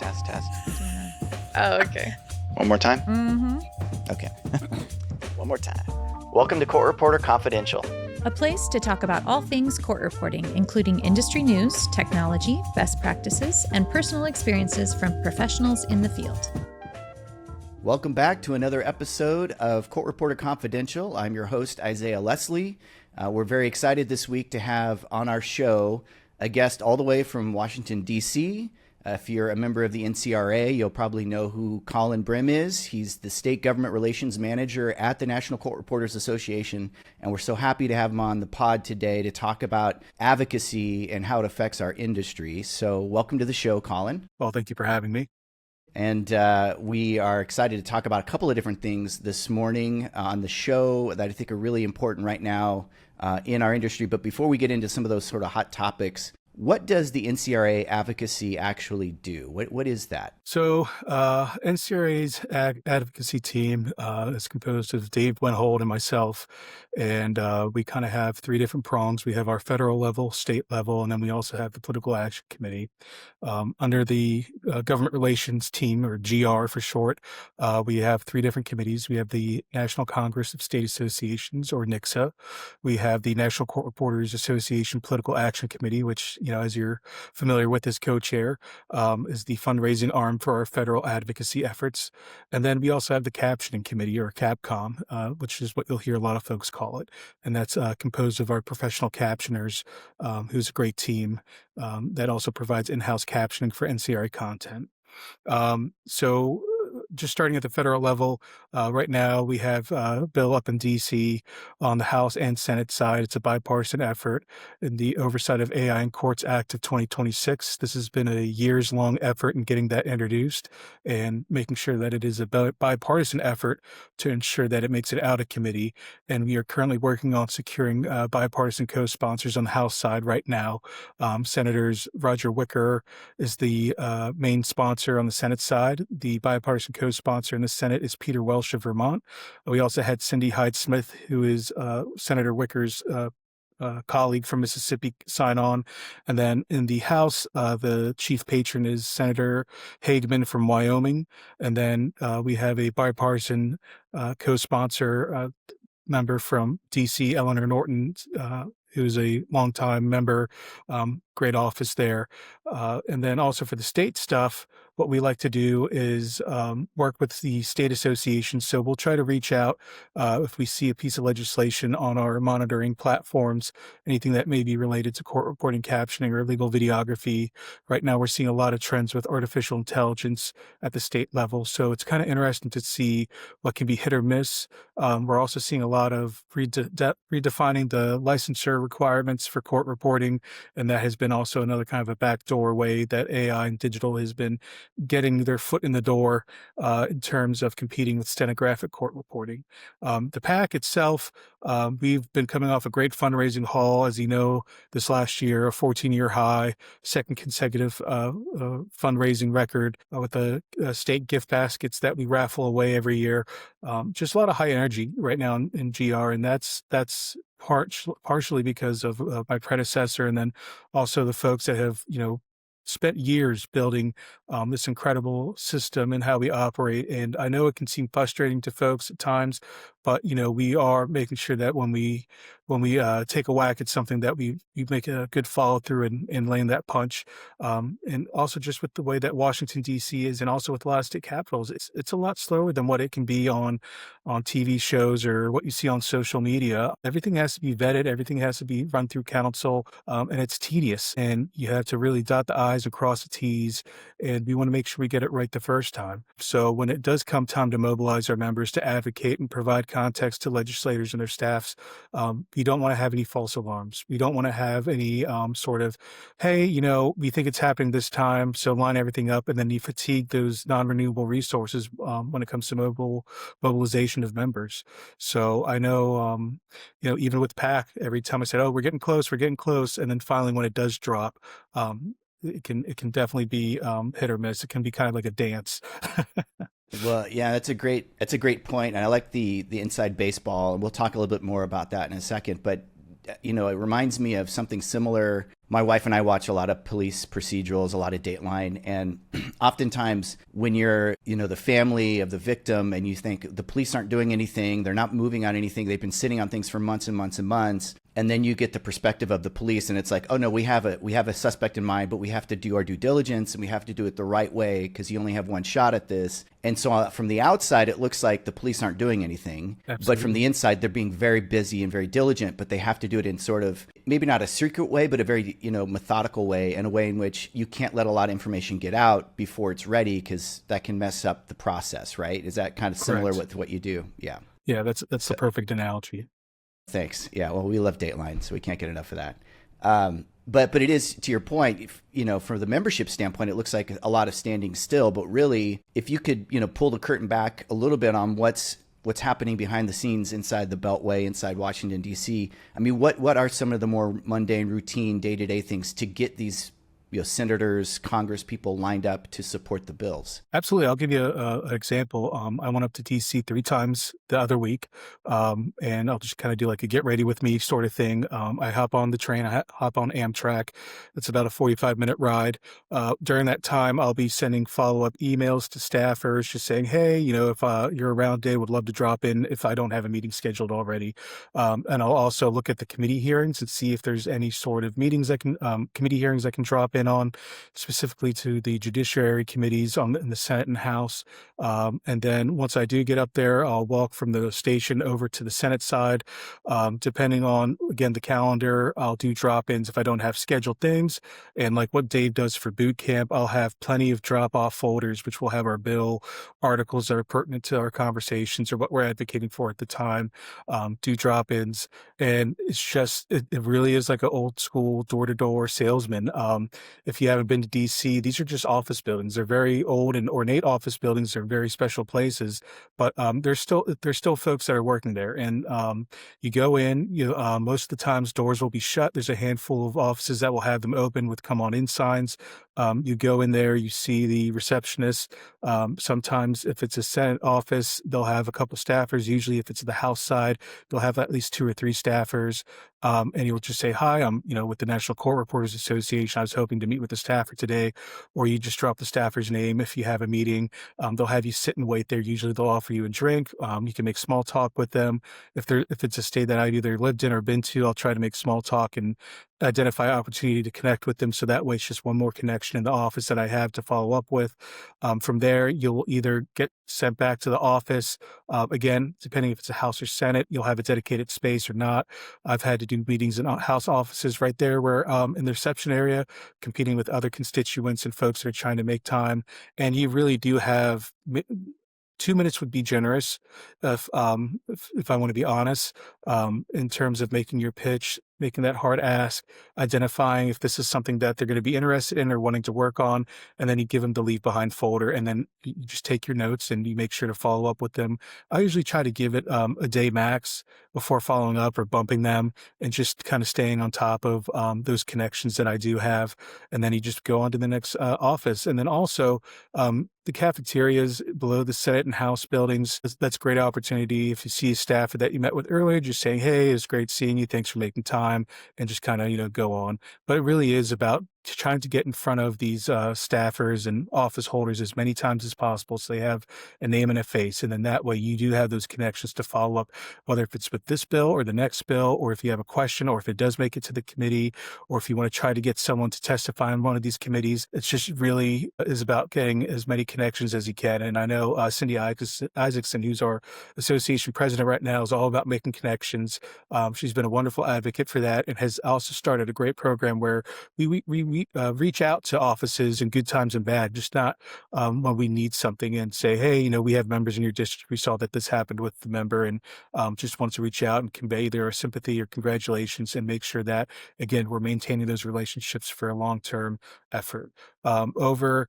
Test, test. Oh, okay. One more time? Mm-hmm. Okay. One more time. Welcome to Court Reporter Confidential. A place to talk about all things court reporting, including industry news, technology, best practices, and personal experiences from professionals in the field. Welcome back to another episode of Court Reporter Confidential. I'm your host, Isaiah Leslie. We're very excited this week to have on our show a guest all the way from Washington, D.C. If you're a member of the NCRA, you'll probably know who Colin Brehm is. He's the State Government Relations Manager at the National Court Reporters Association, and we're so happy to have him on the pod today to talk about advocacy and how it affects our industry. So welcome to the show, Colin. Well, thank you for having me. And we are excited to talk about a couple of different things this morning on the show that I think are really important right now in our industry. But before we get into some of those sort of hot topics, what does the NCRA Advocacy actually do? What is that? So NCRA's advocacy team is composed of Dave Wenhold and myself, and we kind of have three different prongs. We have our federal level, state level, and then we also have the Political Action Committee. Under the Government Relations Team, or GR for short, we have three different committees. We have the National Congress of State Associations, or NIXA. We have the National Court Reporters Association Political Action Committee, which, as you're familiar with as co-chair, is the fundraising arm for our federal advocacy efforts. And then we also have the Captioning Committee, or CAPCOM, which is what you'll hear a lot of folks call it. And that's composed of our professional captioners, who's a great team that also provides in-house captioning for NCRA content. So just starting at the federal level, right now we have a bill up in D.C. on the House and Senate side. It's a bipartisan effort in the Oversight of AI in Courts Act of 2026. This has been a years-long effort in getting that introduced and making sure that it is a bipartisan effort to ensure that it makes it out of committee. And we are currently working on securing bipartisan co-sponsors on the House side right now. Senators Roger Wicker is the main sponsor on the Senate side. The bipartisan co-sponsor in the Senate is Peter Welsh of Vermont. We also had Cindy Hyde-Smith, who is Senator Wicker's colleague from Mississippi, sign on. And then in the House, the chief patron is Senator Hageman from Wyoming. And then we have a bipartisan co-sponsor member from D.C., Eleanor Norton, who's a longtime member, great office there. And then also for the state stuff, what we like to do is work with the state associations. So we'll try to reach out if we see a piece of legislation on our monitoring platforms, anything that may be related to court reporting, captioning, or legal videography. Right now, we're seeing a lot of trends with artificial intelligence at the state level. So it's kind of interesting to see what can be hit or miss. We're also seeing a lot of redefining the licensure requirements for court reporting, and that has been also another kind of a backdoor way that AI and digital has been getting their foot in the door in terms of competing with stenographic court reporting. The PAC itself, we've been coming off a great fundraising haul, as you know, this last year, a 14-year high, second consecutive fundraising record with the state gift baskets that we raffle away every year. Just a lot of high energy right now in GR, and that's partially because of my predecessor, and then also the folks that have, spent years building this incredible system and how we operate. And I know it can seem frustrating to folks at times, but we are making sure that when we take a whack at something, that we make a good follow through and land that punch. And also just with the way that Washington D.C. is, and also with a lot of state capitals, it's a lot slower than what it can be on TV shows or what you see on social media. Everything has to be vetted, everything has to be run through counsel, and it's tedious. And you have to really dot the I's and cross the T's, and we want to make sure we get it right the first time. So when it does come time to mobilize our members to advocate and provide context to legislators and their staffs, we don't want to have any false alarms. We don't want to have any sort of, hey, we think it's happening this time, so line everything up, and then you fatigue those non-renewable resources when it comes to mobilization of members. So I know, even with PAC, every time I said, oh, we're getting close, and then finally when it does drop, it can definitely be hit or miss. It can be kind of like a dance. Well, yeah, that's a great point. And I like the inside baseball, and we'll talk a little bit more about that in a second. But, it reminds me of something similar my wife and I watch a lot of police procedurals, a lot of Dateline, and oftentimes when you're, the family of the victim and you think the police aren't doing anything, they're not moving on anything, they've been sitting on things for months and months and months, and then you get the perspective of the police and it's like, oh no, we have a suspect in mind, but we have to do our due diligence and we have to do it the right way because you only have one shot at this. And so from the outside, it looks like the police aren't doing anything. Absolutely. But from the inside, they're being very busy and very diligent, but they have to do it in sort of maybe not a secret way, but a very, methodical way, and a way in which you can't let a lot of information get out before it's ready because that can mess up the process, right? Is that kind of similar Correct. with what you do? Yeah. Yeah, that's the perfect analogy. Thanks. Yeah. Well, we love Dateline, so we can't get enough of that. But it is, to your point, from the membership standpoint, it looks like a lot of standing still. But really, if you could, pull the curtain back a little bit on what's happening behind the scenes inside the Beltway, inside Washington, D.C., I mean, what are some of the more mundane, routine, day-to-day things to get these senators, Congress people lined up to support the bills? Absolutely. I'll give you an example. I went up to DC 3 times the other week, and I'll just kind of do like a get ready with me sort of thing. I hop on the train, I hop on Amtrak. It's about a 45-minute ride. During that time, I'll be sending follow-up emails to staffers just saying, hey, if you're around today, would love to drop in if I don't have a meeting scheduled already. And I'll also look at the committee hearings and see if there's any sort of committee hearings I can drop in on, specifically to the judiciary committees in the Senate and House. And then once I do get up there, I'll walk from the station over to the Senate side. Depending on, again, the calendar, I'll do drop-ins if I don't have scheduled things. And like what Dave does for boot camp, I'll have plenty of drop-off folders, which will have our bill, articles that are pertinent to our conversations or what we're advocating for at the time, do drop-ins. And it's just, it really is like an old school door-to-door salesman. If you haven't been to DC, these are just office buildings. They're very old and ornate office buildings. They're very special places, but there's still folks that are working there. And you go in, most of the times doors will be shut. There's a handful of offices that will have them open with come on in signs. You go in there, you see the receptionist. Sometimes if it's a Senate office, they'll have a couple staffers. Usually if it's the House side, they'll have at least 2 or 3 staffers. And you'll just say, hi, I'm, with the National Court Reporters Association. I was hoping to meet with the staffer today. Or you just drop the staffer's name if you have a meeting. They'll have you sit and wait there. Usually they'll offer you a drink. You can make small talk with them. If it's a state that I've either lived in or been to, I'll try to make small talk and identify opportunity to connect with them. So that way it's just one more connection in the office that I have to follow up with. From there, you'll either get sent back to the office. Again, depending if it's a House or Senate, you'll have a dedicated space or not. I've had to do meetings in House offices right there where in the reception area, competing with other constituents and folks that are trying to make time. And you really do have 2 minutes would be generous if I want to be honest, in terms of making your pitch, making that hard ask, identifying if this is something that they're going to be interested in or wanting to work on, and then you give them the leave behind folder, and then you just take your notes and you make sure to follow up with them. I usually try to give it a day max before following up or bumping them, and just kind of staying on top of those connections that I do have, and then you just go on to the next office. And then also the cafeterias below the Senate and House buildings, that's a great opportunity. If you see a staffer that you met with earlier, just saying, hey, it's great seeing you. Thanks for making time, and just kind of, go on. But it really is about trying to get in front of these staffers and office holders as many times as possible so they have a name and a face. And then that way you do have those connections to follow up, whether if it's with this bill or the next bill, or if you have a question, or if it does make it to the committee, or if you want to try to get someone to testify on one of these committees. It's just really is about getting as many connections as you can. And I know Cindy Isaacson, who's our association president right now, is all about making connections. She's been a wonderful advocate for that, and has also started a great program where we reach out to offices in good times and bad, just not when we need something, and say, hey, we have members in your district. We saw that this happened with the member, and just wants to reach out and convey their sympathy or congratulations, and make sure that, again, we're maintaining those relationships for a long-term effort. Over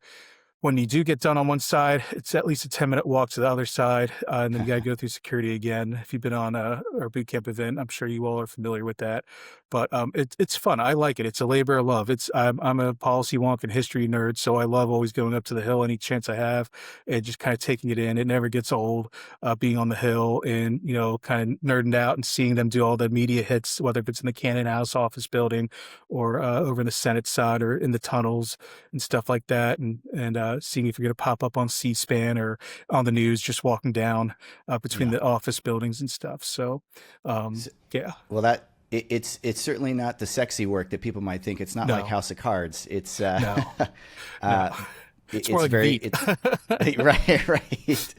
when you do get done on one side, it's at least a 10-minute walk to the other side, and then you got to go through security again. If you've been on a boot camp event, I'm sure you all are familiar with that. But it's fun. I like it. It's a labor of love. I'm a policy wonk and history nerd, so I love always going up to the Hill any chance I have and just kind of taking it in. It never gets old being on the Hill and, kind of nerding out and seeing them do all the media hits, whether it's in the Cannon House office building or over in the Senate side or in the tunnels and stuff like that, and seeing if you're going to pop up on C-SPAN or on the news, just walking down between the office buildings and stuff. So, yeah. Well, it's certainly not the sexy work that people might think. It's not like House of Cards. It's No. it's more like very Veep. right.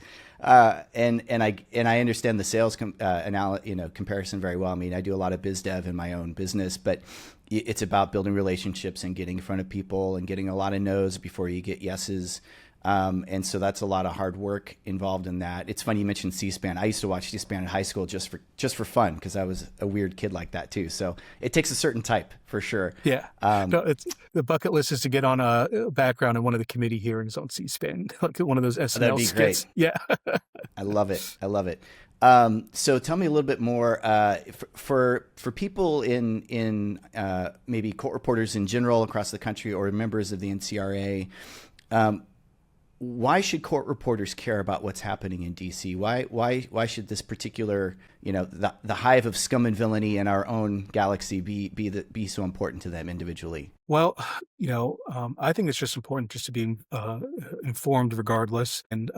And I understand the sales comparison very well. I mean, I do a lot of biz dev in my own business, but it's about building relationships and getting in front of people and getting a lot of no's before you get yeses. And so that's a lot of hard work involved in that. It's funny you mentioned C-SPAN. I used to watch C-SPAN in high school just for fun because I was a weird kid like that too. So it takes a certain type for sure. Yeah. No, the bucket list is to get on a background in one of the committee hearings on C-SPAN, like one of those SNL That'd be skits. great. Yeah. I love it. So tell me a little bit more for people in maybe court reporters in general across the country or members of the NCRA. Why should court reporters care about what's happening in DC? Why should this particular, the hive of scum and villainy in our own galaxy be so important to them individually? Well, I think it's just important just to be informed regardless. And,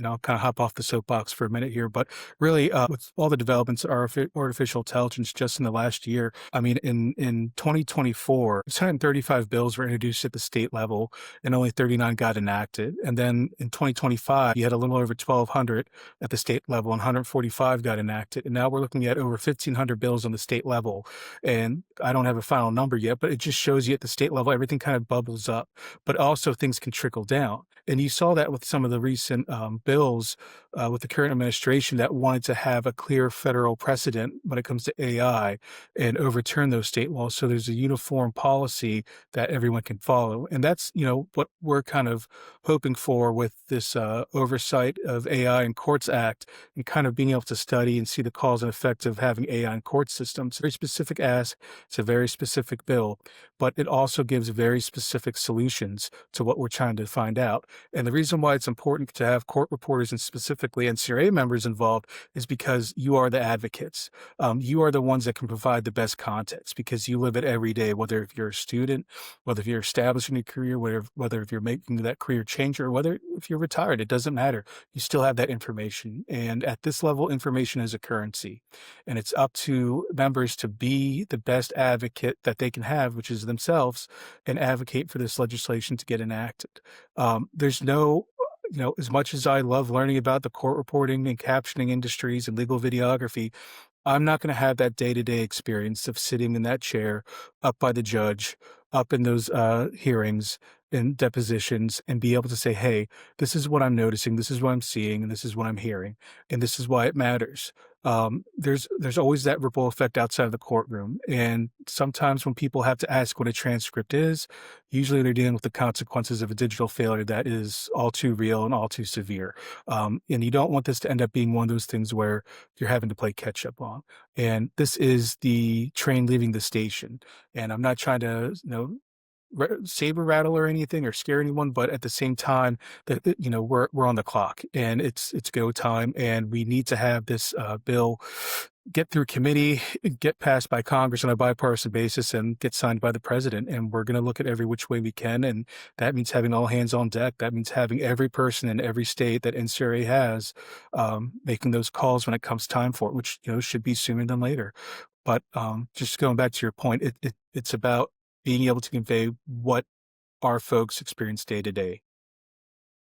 I'll kind of hop off the soapbox for a minute here. But really, with all the developments of artificial intelligence just in the last year, I mean, in 2024, 135 bills were introduced at the state level and only 39 got enacted. And then in 2025, you had a little over 1,200 at the state level and 145 got enacted. And now we're looking at over 1,500 bills on the state level. And I don't have a final number yet, but it just shows you at the state level, everything kind of bubbles up, but also things can trickle down. And you saw that with some of the recent bills with the current administration that wanted to have a clear federal precedent when it comes to AI and overturn those state laws. So there's a uniform policy that everyone can follow. And that's, what we're kind of hoping for with this oversight of AI in Courts Act and kind of being able to study and see the cause and effect of having AI in court systems. It's a very specific ask. It's a very specific bill, but it also gives very specific solutions to what we're trying to find out. And the reason why it's important to have court reporters and specifically NCRA members involved is because you are the advocates. You are the ones that can provide the best context because you live it every day, whether if you're a student, whether if you're establishing a career, whether if you're making that career change or whether if you're retired, it doesn't matter. You still have that information. And at this level, information is a currency. And it's up to members to be the best advocate that they can have, which is themselves, and advocate for this legislation to get enacted. There's no, as much as I love learning about the court reporting and captioning industries and legal videography, I'm not going to have that day-to-day experience of sitting in that chair up by the judge, up in those hearings and depositions and be able to say, hey, this is what I'm noticing, this is what I'm seeing, and this is what I'm hearing, and this is why it matters. There's always that ripple effect outside of the courtroom. And sometimes when people have to ask what a transcript is, usually they're dealing with the consequences of a digital failure that is all too real and all too severe. And you don't want this to end up being one of those things where you're having to play catch up on. And this is the train leaving the station. And I'm not trying to, saber rattle or anything or scare anyone, but at the same time that we're on the clock and it's go time, and we need to have this bill get through committee, get passed by Congress on a bipartisan basis, and get signed by the president. And we're going to look at every which way we can, and that means having all hands on deck. That means having every person in every state that NCRA has making those calls when it comes time for it, which should be sooner than later. But just going back to your point, it's about being able to convey what our folks experience day to day.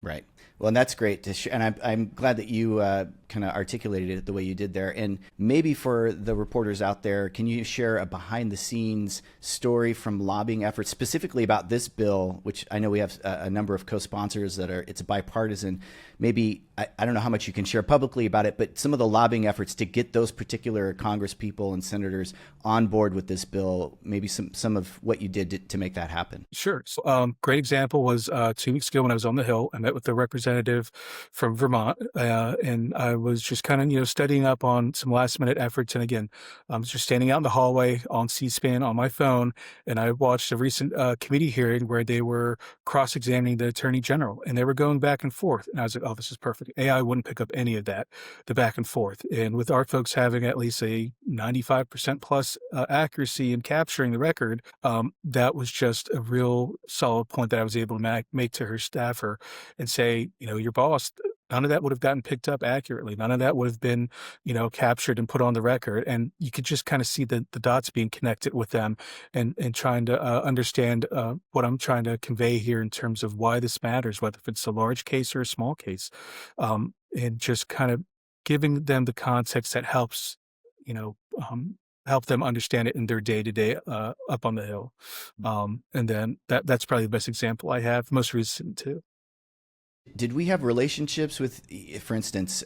Right. Well, and that's great to and I'm glad that you kind of articulated it the way you did there. And maybe for the reporters out there, can you share a behind the scenes story from lobbying efforts, specifically about this bill, which I know we have a number of co-sponsors it's bipartisan. Maybe, I don't know how much you can share publicly about it, but some of the lobbying efforts to get those particular Congress people and senators on board with this bill, maybe some of what you did to make that happen. Sure. So, great example was 2 weeks ago when I was on the Hill. I met with the representative from Vermont, and I was just kind of, studying up on some last minute efforts. And again, I was just standing out in the hallway on C-SPAN on my phone, and I watched a recent committee hearing where they were cross-examining the Attorney General, and they were going back and forth. And I was like, oh, this is perfect. AI wouldn't pick up any of that, the back and forth. And with our folks having at least a 95% plus accuracy in capturing the record, that was just a real solid point that I was able to make to her staffer and say, your boss, none of that would have gotten picked up accurately. None of that would have been, captured and put on the record. And you could just kind of see the dots being connected with them and trying to understand what I'm trying to convey here in terms of why this matters, whether it's a large case or a small case, and just kind of giving them the context that helps, help them understand it in their day-to-day up on the Hill. And then that's probably the best example I have, most recent too. Did we have relationships with, for instance,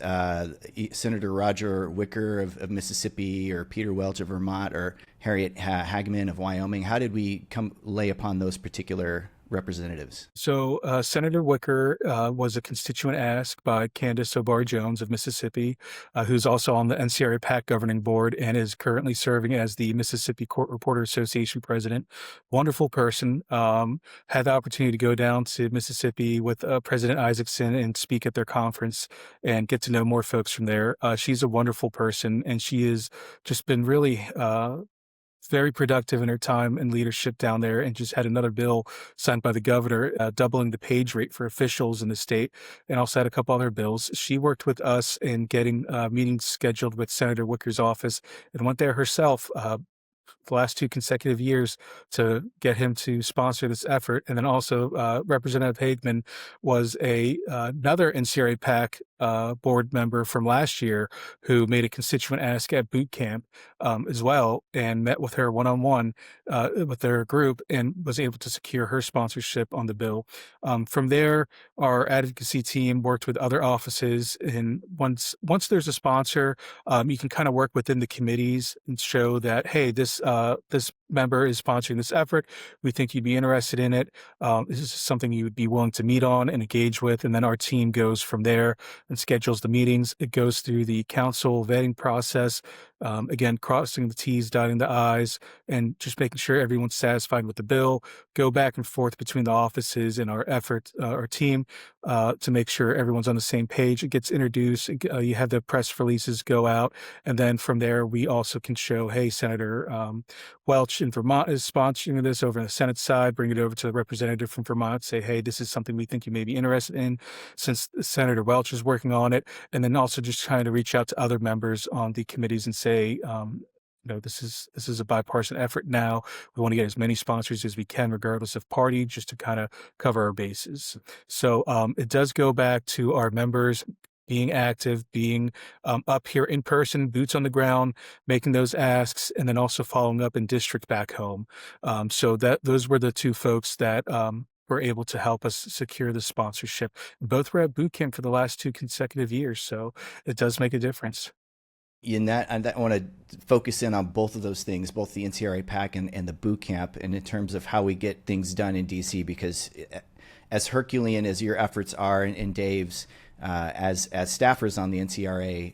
Senator Roger Wicker of Mississippi, or Peter Welch of Vermont, or Harriet Hageman of Wyoming? How did we lay upon those particular representatives? So Senator Wicker was a constituent asked by Candace O'Barr-Jones of Mississippi, who's also on the NCRA PAC governing board and is currently serving as the Mississippi Court Reporter Association president. Wonderful person. Had the opportunity to go down to Mississippi with President Isaacson and speak at their conference and get to know more folks from there. She's a wonderful person, and she has just been really very productive in her time and leadership down there, and just had another bill signed by the governor, doubling the page rate for officials in the state, and also had a couple other bills. She worked with us in getting meetings scheduled with Senator Wicker's office and went there herself the last 2 consecutive years to get him to sponsor this effort. And then also Representative Hageman was another NCRA PAC board member from last year who made a constituent ask at boot camp as well, and met with her one-on-one with their group and was able to secure her sponsorship on the bill. From there, our advocacy team worked with other offices, and once there's a sponsor, you can kind of work within the committees and show that, hey, this member is sponsoring this effort. We think you'd be interested in it. This is something you would be willing to meet on and engage with. And then our team goes from there and schedules the meetings. It goes through the council vetting process. Again, crossing the T's, dotting the I's, and just making sure everyone's satisfied with the bill. Go back and forth between the offices and our team, to make sure everyone's on the same page. It gets introduced. You have the press releases go out. And then from there, we also can show, hey, Senator Welch in Vermont is sponsoring this over on the Senate side. Bring it over to the representative from Vermont. Say, hey, this is something we think you may be interested in, since Senator Welch is working on it. And then also just trying to reach out to other members on the committees and say, this is a bipartisan effort now. We want to get as many sponsors as we can, regardless of party, just to kind of cover our bases. So it does go back to our members being active, being up here in person, boots on the ground, making those asks, and then also following up in district back home. So those were the 2 folks that were able to help us secure the sponsorship. Both were at boot camp for the last 2 consecutive years, so it does make a difference. In that, I want to focus in on both of those things, both the NCRA PAC and the boot camp, and in terms of how we get things done in DC, because as Herculean as your efforts are, and Dave's, as staffers on the NCRA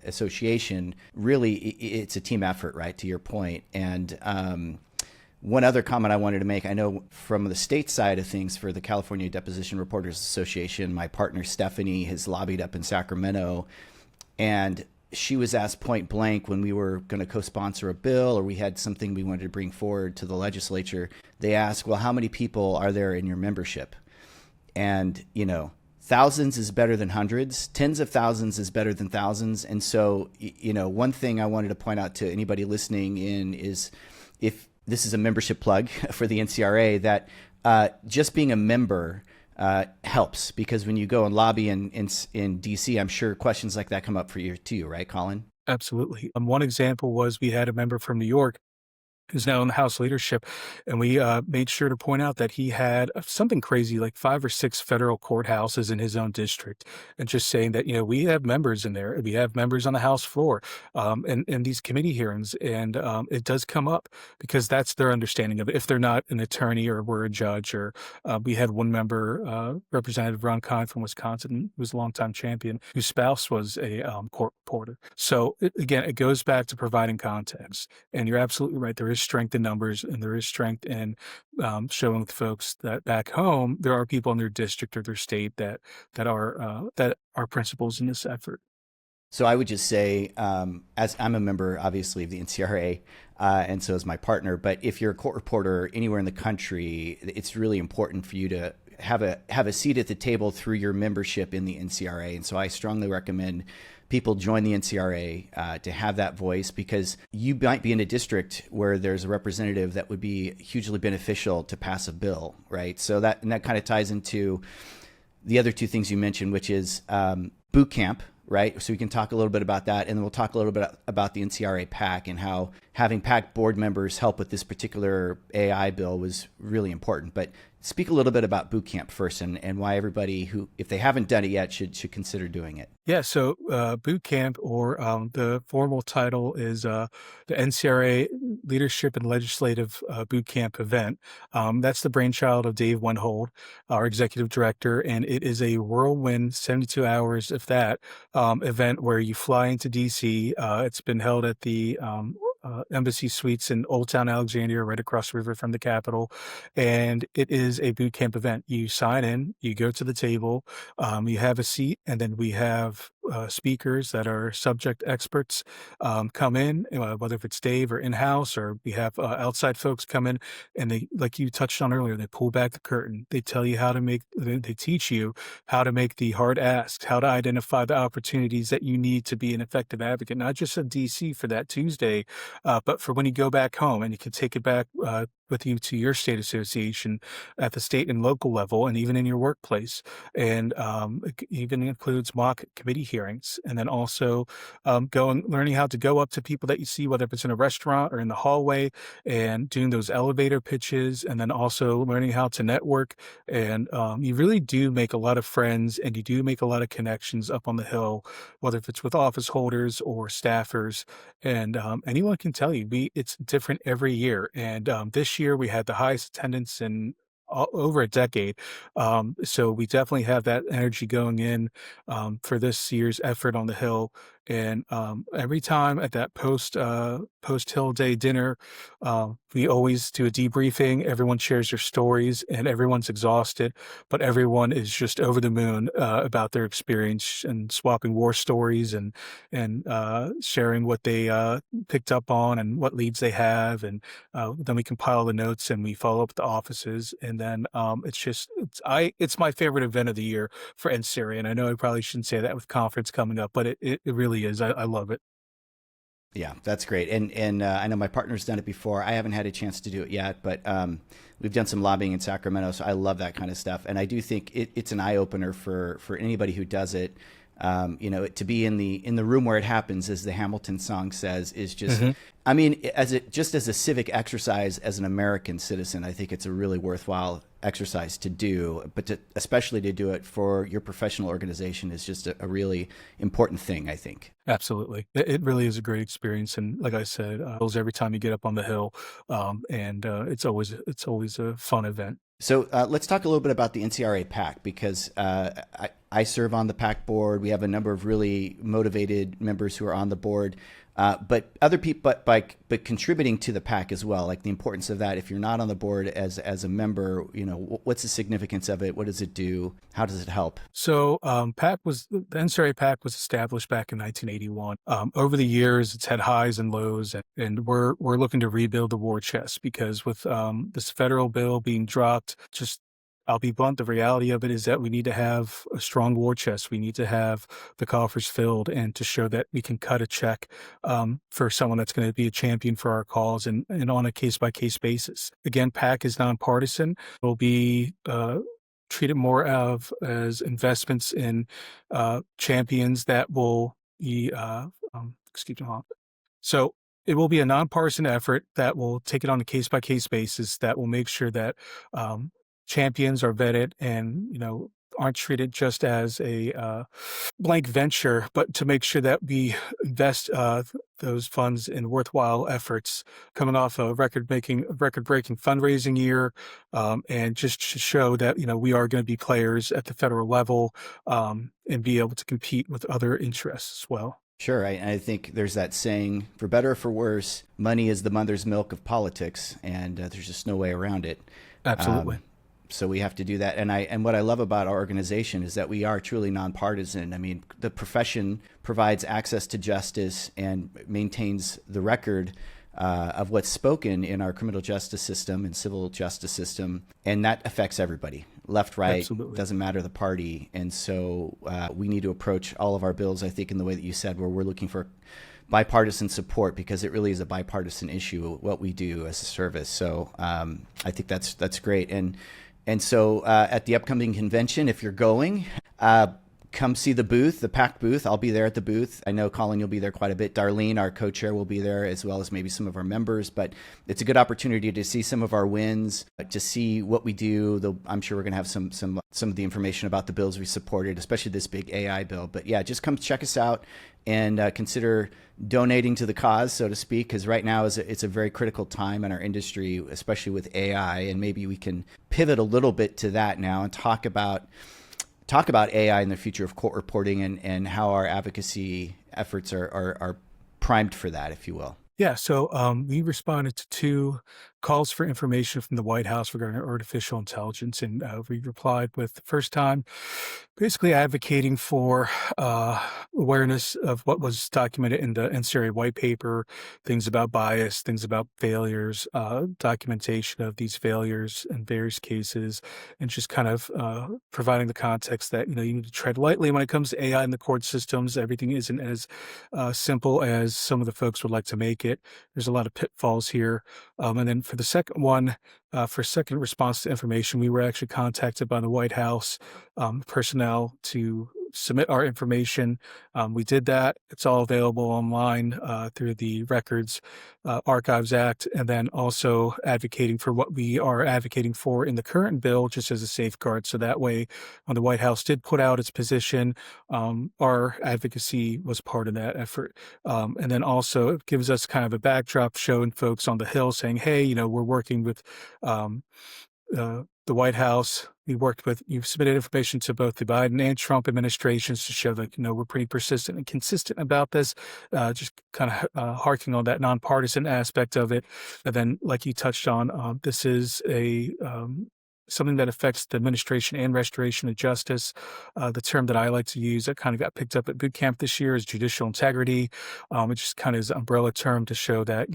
association, really it's a team effort, right, to your point. And one other comment I wanted to make, I know from the state side of things for the California Deposition Reporters Association, my partner Stephanie has lobbied up in Sacramento, and she was asked point blank when we were going to co-sponsor a bill or we had something we wanted to bring forward to the legislature. They asked, well, how many people are there in your membership? And, thousands is better than hundreds. Tens of thousands is better than thousands. And so, one thing I wanted to point out to anybody listening in is, if this is a membership plug for the NCRA, that just being a member helps, because when you go and lobby in DC, I'm sure questions like that come up for you too, right, Colin? Absolutely. One example was we had a member from New York who's now in the House leadership, and we made sure to point out that he had something crazy like 5 or 6 federal courthouses in his own district, and just saying that, we have members in there, we have members on the House floor, and these committee hearings, and it does come up because that's their understanding of it. If they're not an attorney or were a judge, or we had one member, Representative Ron Kine from Wisconsin, who was a longtime champion, whose spouse was a court reporter. So again, it goes back to providing context, and you're absolutely right. There is strength in numbers, and there is strength in showing the folks that back home there are people in their district or their state that are principals in this effort. So I would just say, as I'm a member, obviously, of the NCRA, and so is my partner. But if you're a court reporter anywhere in the country, it's really important for you to have a seat at the table through your membership in the NCRA. And so I strongly recommend people join the NCRA to have that voice, because you might be in a district where there's a representative that would be hugely beneficial to pass a bill, right? So that kind of ties into the other two things you mentioned, which is boot camp, right? So we can talk a little bit about that, and then we'll talk a little bit about the NCRA PAC and how having PAC board members help with this particular AI bill was really important. But speak a little bit about boot camp first, and why everybody who, if they haven't done it yet, should consider doing it. Yeah, so boot camp, or the formal title is the NCRA Leadership and Legislative Boot Camp event. That's the brainchild of Dave Wendhold, our executive director, and it is a whirlwind 72 hours, if that, event where you fly into DC. It's been held at the Embassy Suites in Old Town Alexandria, right across the river from the Capitol. And it is a boot camp event. You sign in, you go to the table, you have a seat, and then we have speakers that are subject experts come in, whether if it's Dave or in-house, or we have outside folks come in, and they, like you touched on earlier, they pull back the curtain. They tell you they teach you how to make the hard asks, how to identify the opportunities that you need to be an effective advocate, not just at DC for that Tuesday, but for when you go back home, and you can take it back with you to your state association at the state and local level, and even in your workplace. And it even includes mock committee hearings, and then also learning how to go up to people that you see, whether it's in a restaurant or in the hallway, and doing those elevator pitches, and then also learning how to network. And you really do make a lot of friends, and you do make a lot of connections up on the Hill, whether if it's with office holders or staffers. And anyone can tell you, it's different every year. And this year we had the highest attendance in over a decade. So we definitely have that energy going in for this year's effort on the Hill. And every time at that post Hill Day dinner, we always do a debriefing. Everyone shares their stories, and everyone's exhausted, but everyone is just over the moon about their experience, and swapping war stories, and sharing what they picked up on and what leads they have. And then we compile the notes, and we follow up with the offices. And then it's my favorite event of the year for NCRA. And I know I probably shouldn't say that with conference coming up, but it really is. I love it. Yeah, that's great. And I know my partner's done it before. I haven't had a chance to do it yet, but we've done some lobbying in Sacramento, so I love that kind of stuff. And I do think it's an eye opener for anybody who does it. To be in the room where it happens, as the Hamilton song says, is just, I mean, as a civic exercise as an American citizen, I think it's a really worthwhile exercise to do, but especially to do it for your professional organization is just a really important thing, I think. Absolutely. It really is a great experience. And like I said, every time you get up on the Hill, and it's always a fun event. So let's talk a little bit about the NCRA PAC, because I serve on the PAC board. We have a number of really motivated members who are on the board, but other people, but contributing to the PAC as well, like the importance of that. If you're not on the board as a member, what's the significance of it? What does it do? How does it help? So the NCRA PAC was established back in 1981. Over the years, it's had highs and lows, and we're looking to rebuild the war chest, because with this federal bill being dropped, I'll be blunt, the reality of it is that we need to have a strong war chest. We need to have the coffers filled, and to show that we can cut a check for someone that's going to be a champion for our cause, and on a case-by-case basis. Again, PAC is nonpartisan. We'll be treat it more as investments in champions that will be, excuse me, hold on. So it will be a nonpartisan effort that will take it on a case-by-case basis that will make sure that champions are vetted and, aren't treated just as a blank venture, but to make sure that we invest those funds in worthwhile efforts coming off a record-breaking fundraising year, and just to show that, we are going to be players at the federal level, and be able to compete with other interests as well. Sure. I think there's that saying, for better or for worse, money is the mother's milk of politics, and there's just no way around it. Absolutely. So we have to do that. And what I love about our organization is that we are truly nonpartisan. I mean, the profession provides access to justice and maintains the record of what's spoken in our criminal justice system and civil justice system. And that affects everybody, left, right, Absolutely. doesn't matter the party. And so we need to approach all of our bills, I think, in the way that you said, where we're looking for bipartisan support, because it really is a bipartisan issue, what we do as a service. So I think that's great. And so at the upcoming convention, if you're going, come see the booth, the PAC booth. I'll be there at the booth. I know, Colin, you'll be there quite a bit. Darlene, our co-chair, will be there, as well as maybe some of our members. But it's a good opportunity to see some of our wins, to see what we do. Though I'm sure we're going to have some of the information about the bills we supported, especially this big AI bill. But yeah, just come check us out and consider donating to the cause, so to speak, because right now it's a very critical time in our industry, especially with AI. And maybe we can pivot a little bit to that now and talk about AI in the future of court reporting, and how our advocacy efforts are primed for that, if you will. Yeah, so we responded to 2 calls for information from the White House regarding artificial intelligence, and we replied with, the first time, basically advocating for awareness of what was documented in the NCRA white paper, things about bias, things about failures, documentation of these failures in various cases, and just kind of providing the context that, you need to tread lightly when it comes to AI in the court systems. Everything isn't as simple as some of the folks would like to make it. There's a lot of pitfalls here. And then for the second one, for second response to information, we were actually contacted by the White House personnel to submit our information. We did that. It's all available online through the Records Archives Act, and then also advocating for what we are advocating for in the current bill, just as a safeguard. So that way, when the White House did put out its position, our advocacy was part of that effort. And then also it gives us kind of a backdrop, showing folks on the Hill saying, hey, we're working with the White House. You've submitted information to both the Biden and Trump administrations to show that, we're pretty persistent and consistent about this, just kind of harking on that nonpartisan aspect of it. And then, like you touched on, this is something that affects the administration and restoration of justice. The term that I like to use that kind of got picked up at boot camp this year is judicial integrity. It just kind of is an umbrella term to show that,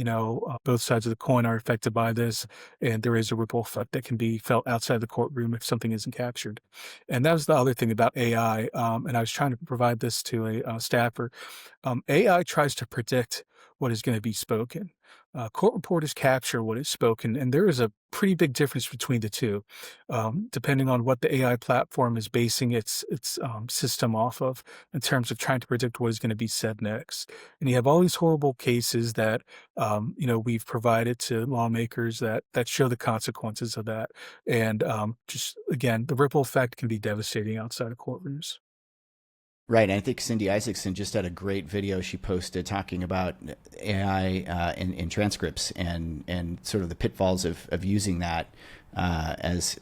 both sides of the coin are affected by this, and there is a ripple effect that can be felt outside the courtroom if something isn't captured. And that was the other thing about AI, and I was trying to provide this to a staffer. AI tries to predict what is going to be spoken. Court reporters capture what is spoken, and there is a pretty big difference between the two, depending on what the AI platform is basing its system off of in terms of trying to predict what is going to be said next. And you have all these horrible cases that we've provided to lawmakers that show the consequences of that, and just again, the ripple effect can be devastating outside of courtrooms. Right. And I think Cindy Isaacson just had a great video she posted talking about AI in transcripts and sort of the pitfalls of using that as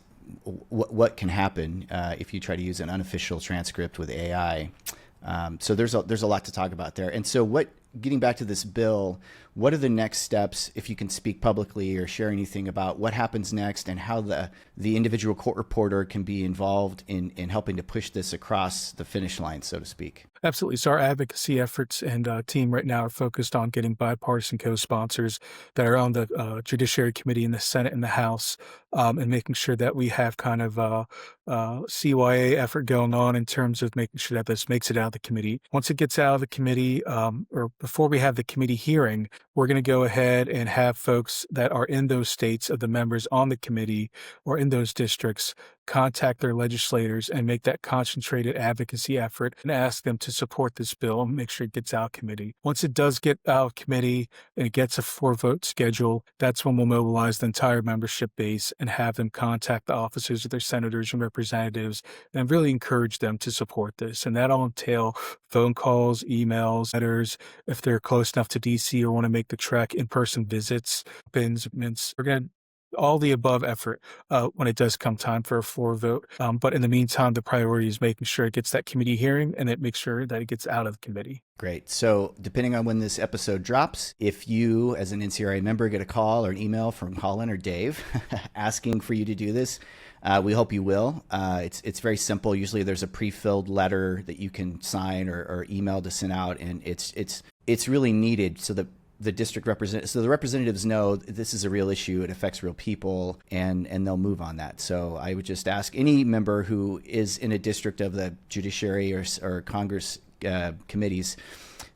what can happen if you try to use an unofficial transcript with AI. So there's a lot to talk about there. And so getting back to this bill, what are the next steps, if you can speak publicly or share anything about what happens next and how the individual court reporter can be involved in helping to push this across the finish line, so to speak? Absolutely. So our advocacy efforts and team right now are focused on getting bipartisan co-sponsors that are on the Judiciary Committee in the Senate and the House, and making sure that we have kind of a CYA effort going on in terms of making sure that this makes it out of the committee. Once it gets out of the committee, or before we have the committee hearing, we're going to go ahead and have folks that are in those states of the members on the committee or in those districts contact their legislators and make that concentrated advocacy effort and ask them to support this bill and make sure it gets out of committee. Once it does get out of committee and it gets a 4-vote schedule, that's when we'll mobilize the entire membership base and have them contact the officers of their senators and representatives and really encourage them to support this. And that'll entail phone calls, emails, letters, if they're close enough to DC or want to make the trek, in-person visits, bins. We're going to all the above effort when it does come time for a 4-vote. But in the meantime, the priority is making sure it gets that committee hearing and it makes sure that it gets out of the committee. Great. So depending on when this episode drops, if you as an NCRA member get a call or an email from Colin or Dave asking for you to do this, we hope you will. It's very simple. Usually there's a pre-filled letter that you can sign or email to send out, and it's really needed so that the representatives know this is a real issue. It affects real people, and they'll move on that. So I would just ask any member who is in a district of the judiciary or Congress committees,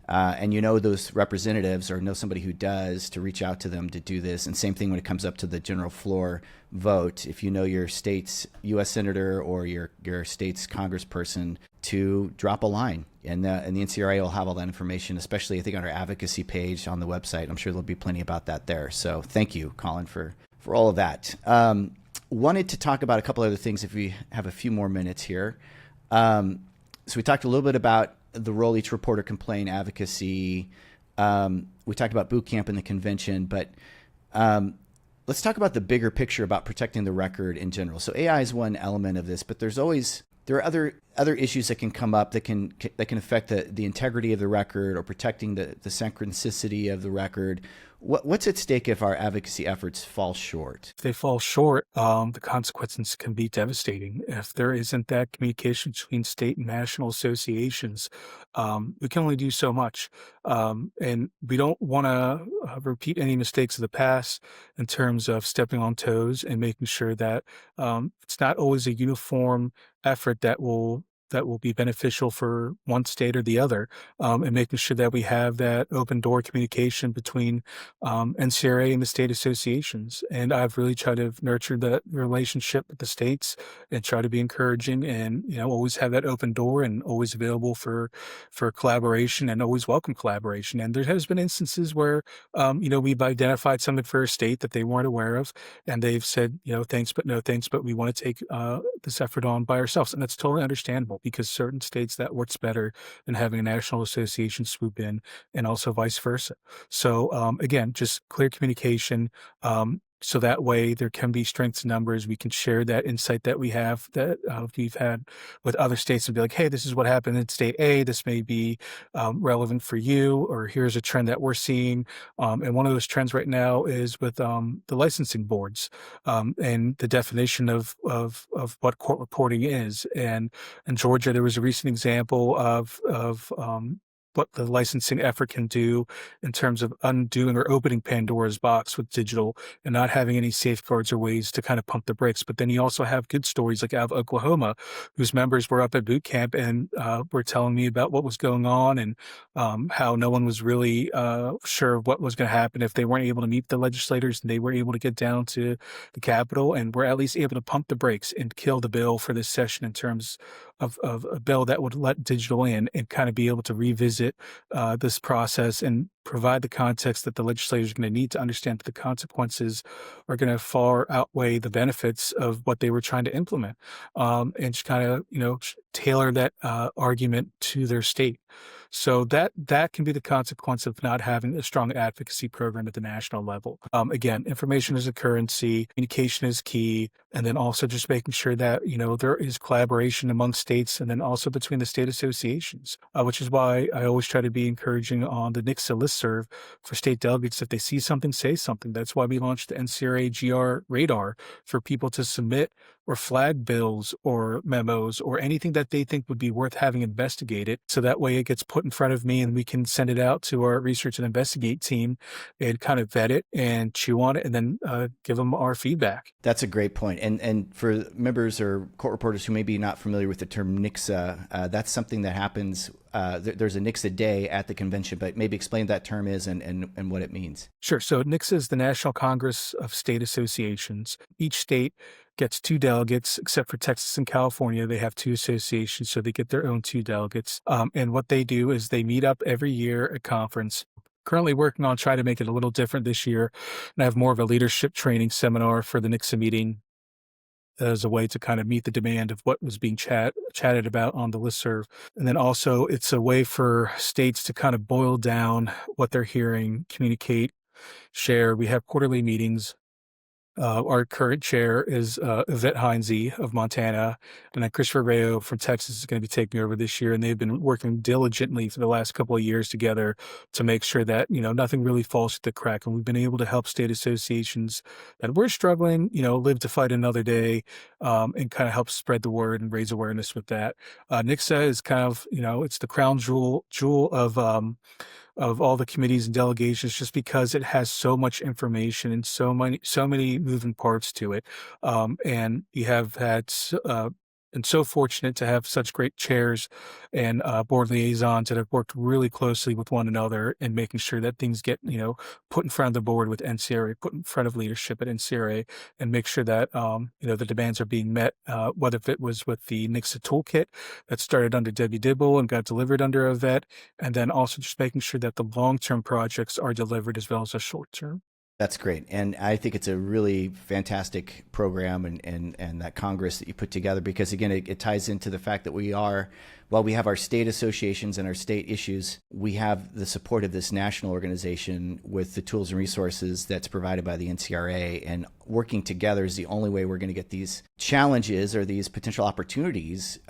and you know those representatives or know somebody who does, to reach out to them to do this. And same thing when it comes up to the general floor vote. If you know your state's U.S. senator or your state's congressperson, to drop a line. And the NCRA will have all that information, especially I think on our advocacy page on the website. I'm sure there'll be plenty about that there. So thank you, Colin, for all of that. Wanted to talk about a couple other things if we have a few more minutes here. So we talked a little bit about the role each reporter can play in advocacy. We talked about boot camp and the convention, but let's talk about the bigger picture about protecting the record in general. So AI is one element of this, but there are other issues that can come up that can affect the integrity of the record or protecting the synchronicity of the record. What's at stake if our advocacy efforts fall short? If they fall short, the consequences can be devastating. If there isn't that communication between state and national associations, we can only do so much. And we don't want to repeat any mistakes of the past in terms of stepping on toes and making sure that it's not always a uniform effort that will be beneficial for one state or the other, and making sure that we have that open door communication between NCRA and the state associations. And I've really tried to nurture that relationship with the states and try to be encouraging and, always have that open door and always available for collaboration and always welcome collaboration. And there has been instances where, we've identified something for a state that they weren't aware of, and they've said, thanks, but no thanks, but we want to take this effort on by ourselves. And that's totally understandable, because certain states that works better than having a national association swoop in, and also vice versa. So again, just clear communication. So that way there can be strengths in numbers. We can share that insight that we have that we've had with other states and be like, hey, this is what happened in state A. This may be relevant for you, or here's a trend that we're seeing. And one of those trends right now is with the licensing boards and the definition of what court reporting is. And in Georgia, there was a recent example of what the licensing effort can do in terms of undoing or opening Pandora's box with digital and not having any safeguards or ways to kind of pump the brakes. But then you also have good stories like out of Oklahoma, whose members were up at boot camp and were telling me about what was going on and how no one was really sure of what was going to happen if they weren't able to meet the legislators and they were able to get down to the Capitol and were at least able to pump the brakes and kill the bill for this session in terms of a bill that would let digital in and kind of be able to revisit this process and provide the context that the legislators are going to need to understand that the consequences are going to far outweigh the benefits of what they were trying to implement, and just kind of, tailor that argument to their state. So that can be the consequence of not having a strong advocacy program at the national level. Again, information is a currency, communication is key, and then also just making sure that, there is collaboration among states and then also between the state associations, which is why I always try to be encouraging on the NIXA listserv for state delegates. If they see something, say something. That's why we launched the NCRA GR radar for people to submit or flag bills or memos or anything that they think would be worth having investigated. So that way it gets put in front of me and we can send it out to our research and investigate team and kind of vet it and chew on it and then give them our feedback. That's a great point. And for members or court reporters who may be not familiar with the term NIXA, that's something that happens. There's a NIXA day at the convention, but maybe explain what that term is and what it means. Sure. So NIXA is the National Congress of State Associations. Each state gets 2 delegates, except for Texas and California. They have 2 associations, so they get their own 2 delegates. And what they do is they meet up every year at conference. Currently working on trying to make it a little different this year, and I have more of a leadership training seminar for the NIXA meeting as a way to kind of meet the demand of what was being chatted about on the listserv. And then also it's a way for states to kind of boil down what they're hearing, communicate, share. We have quarterly meetings. Our current chair is Yvette Heinze of Montana, and then Christopher Rayo from Texas is going to be taking over this year. And they've been working diligently for the last couple of years together to make sure that, nothing really falls through the crack. And we've been able to help state associations that were struggling, live to fight another day, and kind of help spread the word and raise awareness with that. NIXA is kind of, it's the crown jewel of all the committees and delegations, just because it has so much information and so many moving parts to it. And you have had and so fortunate to have such great chairs and board liaisons that have worked really closely with one another and making sure that things get, put in front of the board with NCRA, put in front of leadership at NCRA, and make sure that, the demands are being met, whether it was with the NIXA toolkit that started under Debbie Dibble and got delivered under Yvette, and then also just making sure that the long-term projects are delivered as well as the short-term. That's great. And I think it's a really fantastic program and that Congress that you put together, because again, it ties into the fact that while we have our state associations and our state issues, we have the support of this national organization with the tools and resources that's provided by the NCRA, and working together is the only way we're going to get these challenges or these potential opportunities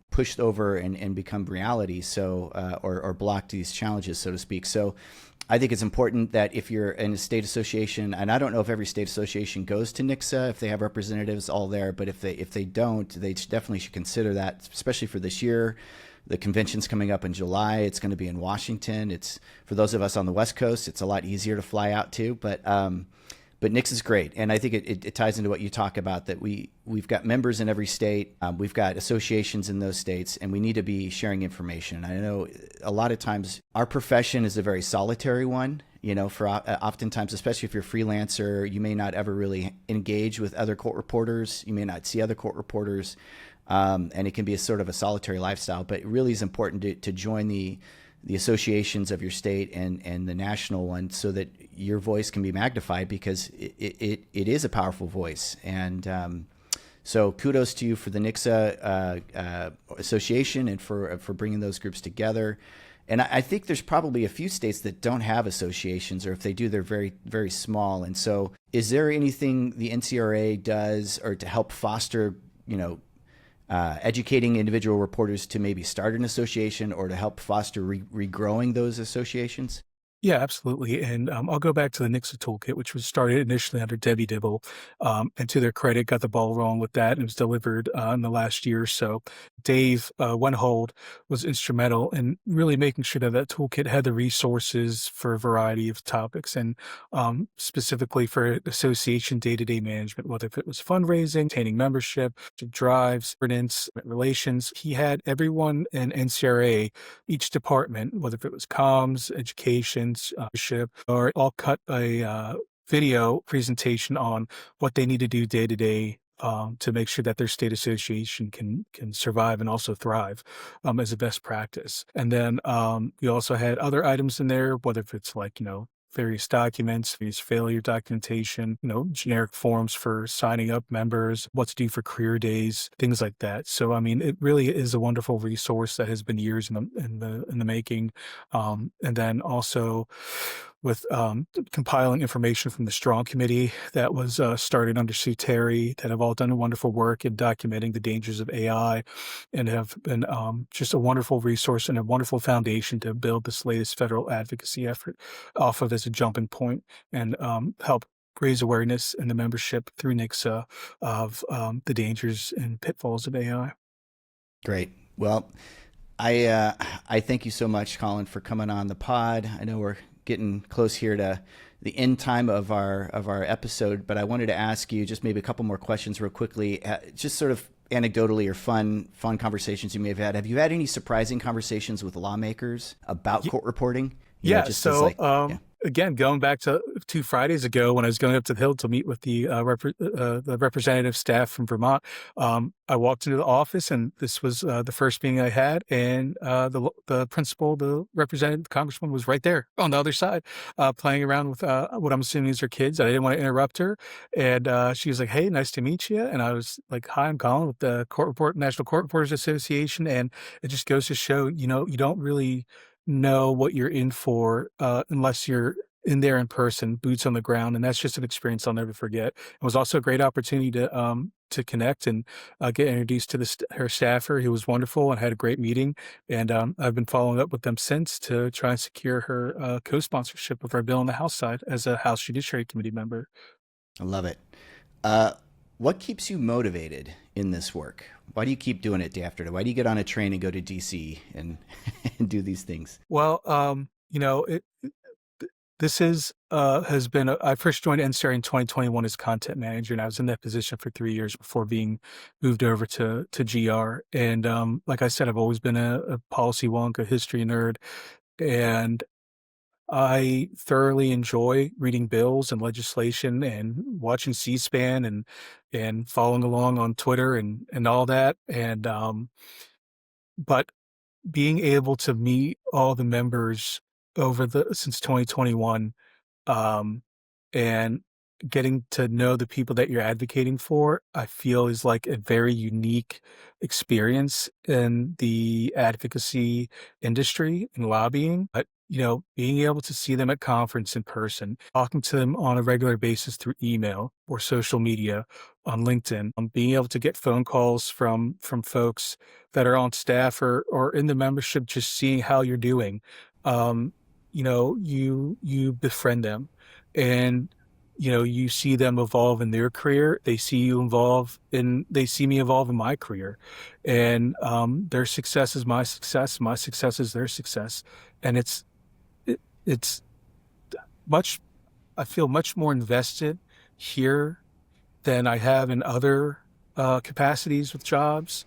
pushed over and become reality. So, or block these challenges, so to speak. So I think it's important that if you're in a state association, and I don't know if every state association goes to NIXA, if they have representatives all there, but if they don't, they definitely should consider that, especially for this year. The convention's coming up in July. It's going to be in Washington. It's, for those of us on the West Coast, it's a lot easier to fly out to, but NIXA is great. And I think it ties into what you talk about, that we've got members in every state. We've got associations in those states, and we need to be sharing information. I know a lot of times our profession is a very solitary one, for oftentimes, especially if you're a freelancer, you may not ever really engage with other court reporters. You may not see other court reporters. And it can be a sort of a solitary lifestyle, but it really is important to join the associations of your state and the national one, so that your voice can be magnified, because it is a powerful voice. And so kudos to you for the NIXA association and for bringing those groups together. And I think there's probably a few states that don't have associations, or if they do, they're very, very small. And so is there anything the NCRA does or to help foster, educating individual reporters to maybe start an association, or to help foster regrowing those associations? Yeah, absolutely. And I'll go back to the NIXA toolkit, which was started initially under Debbie Dibble, and to their credit, got the ball rolling with that, and it was delivered in the last year or so. Dave Wenhold was instrumental in really making sure that toolkit had the resources for a variety of topics, and specifically for association day-to-day management, whether if it was fundraising, maintaining membership, drives, governance, relations. He had everyone in NCRA, each department, whether if it was comms, education, or all cut a video presentation on what they need to do day to day to make sure that their state association can survive and also thrive as a best practice. And then we also had other items in there, whether if it's like, various documents, various failure documentation, generic forms for signing up members, what to do for career days, things like that. So, I mean, it really is a wonderful resource that has been years in the making. And then also with compiling information from the Strong Committee that was started under Sue Terry, that have all done wonderful work in documenting the dangers of AI, and have been just a wonderful resource and a wonderful foundation to build this latest federal advocacy effort off of as a jumping point, and help raise awareness in the membership through NIXA of the dangers and pitfalls of AI. Great. Well, I thank you so much, Colin, for coming on the pod. I know we're getting close here to the end time of our episode, but I wanted to ask you just maybe a couple more questions real quickly, just sort of anecdotally, or fun conversations you may have had. Have you had any surprising conversations with lawmakers about court reporting? Yeah. again, going back to 2 Fridays ago when I was going up to the Hill to meet with the representative staff from Vermont, I walked into the office and this was the first meeting I had, and the principal, the representative, the congresswoman was right there on the other side, playing around with what I'm assuming is her kids. I didn't want to interrupt her, and she was like, "Hey, nice to meet you." And I was like, "Hi, I'm Colin with the National Court Reporters Association," and it just goes to show, you don't really know what you're in for unless you're in there in person, boots on the ground, and that's just an experience I'll never forget. It was also a great opportunity to connect and get introduced to her staffer, who was wonderful, and had a great meeting. And I've been following up with them since to try and secure her co-sponsorship of our bill on the House side as a House Judiciary Committee member. I love it. What keeps you motivated in this work? Why do you keep doing it day after day? Why do you get on a train and go to DC and do these things? Well, this has been, I first joined NCRA in 2021 as content manager, and I was in that position for 3 years before being moved over to GR. And like I said, I've always been a policy wonk, a history nerd, and I thoroughly enjoy reading bills and legislation and watching C-SPAN and following along on Twitter and all that. And but being able to meet all the members since 2021, and getting to know the people that you're advocating for, I feel is like a very unique experience in the advocacy industry and lobbying. But, being able to see them at conference in person, talking to them on a regular basis through email or social media on LinkedIn, being able to get phone calls from folks that are on staff or in the membership, just seeing how you're doing. You befriend them, and you see them evolve in their career. They see me evolve in my career, and their success is my success. My success is their success, and it's much. I feel much more invested here than I have in other capacities with jobs.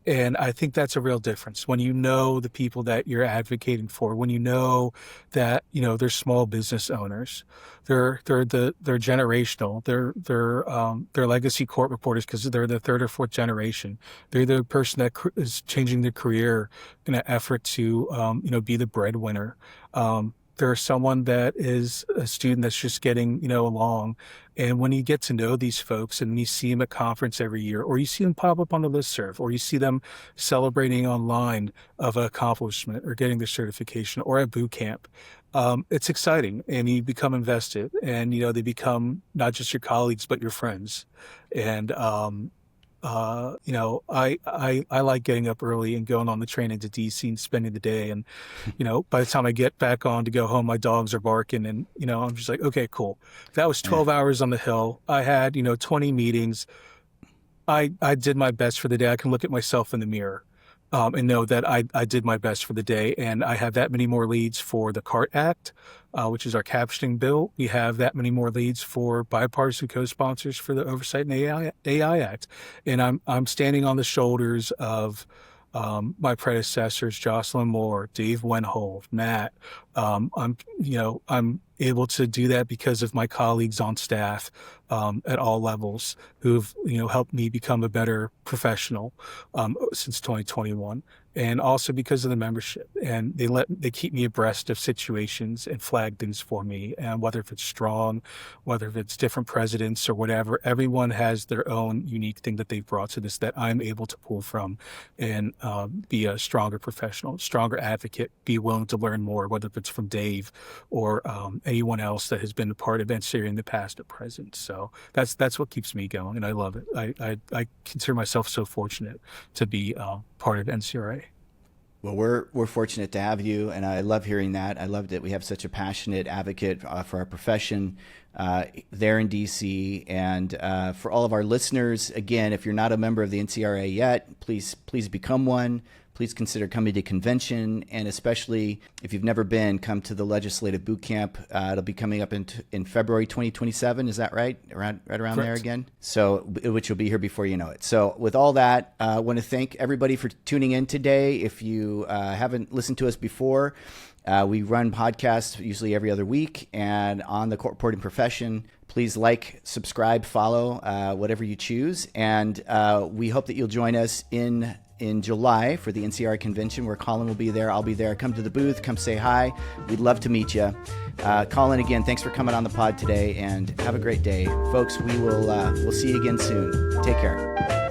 And I think that's a real difference when you know the people that you're advocating for, when you know that, they're small business owners, they're generational, they're legacy court reporters because they're the third or fourth generation. They're the person that is changing their career in an effort to, be the breadwinner. There's someone that is a student that's just getting, along. And when you get to know these folks and you see them at conference every year, or you see them pop up on the listserv, or you see them celebrating online of an accomplishment or getting their certification or at boot camp, it's exciting, and you become invested, and, they become not just your colleagues, but your friends. And, I like getting up early and going on the train into DC and spending the day. And, by the time I get back on to go home, my dogs are barking, and, I'm just like, okay, cool. That was 12 hours on the Hill. I had, 20 meetings. I did my best for the day. I can look at myself in the mirror, and know that I did my best for the day. And I have that many more leads for the CART Act, which is our captioning bill. We have that many more leads for bipartisan co-sponsors for the Oversight and AI Act. And I'm standing on the shoulders of my predecessors, Jocelyn Moore, Dave Wenhold, Matt. I'm able to do that because of my colleagues on staff at all levels who've helped me become a better professional since 2021, and also because of the membership. And they keep me abreast of situations and flag things for me. And whether if it's strong, whether if it's different presidents or whatever, everyone has their own unique thing that they've brought to this that I'm able to pull from and be a stronger professional, stronger advocate, be willing to learn more, whether if it's from Dave or anyone else that has been a part of NCRA in the past or present. So that's what keeps me going, and I love it. I consider myself so fortunate to be part of NCRA. Well, we're fortunate to have you, and I love hearing that. I love that we have such a passionate advocate for our profession there in DC. And for all of our listeners, again, if you're not a member of the NCRA yet, please become one. Please consider coming to convention, and especially if you've never been, come to the Legislative Boot Camp. It'll be coming up in February 2027. Is that right? Right around there again? So, which will be here before you know it. So with all that, I want to thank everybody for tuning in today. If you haven't listened to us before, We run podcasts usually every other week, and on the court reporting profession, please like, subscribe, follow, whatever you choose. And we hope that you'll join us in July for the NCRA convention, where Colin will be there. I'll be there. Come to the booth. Come say hi. We'd love to meet you. Colin, again, thanks for coming on the pod today, and have a great day. Folks, we'll see you again soon. Take care.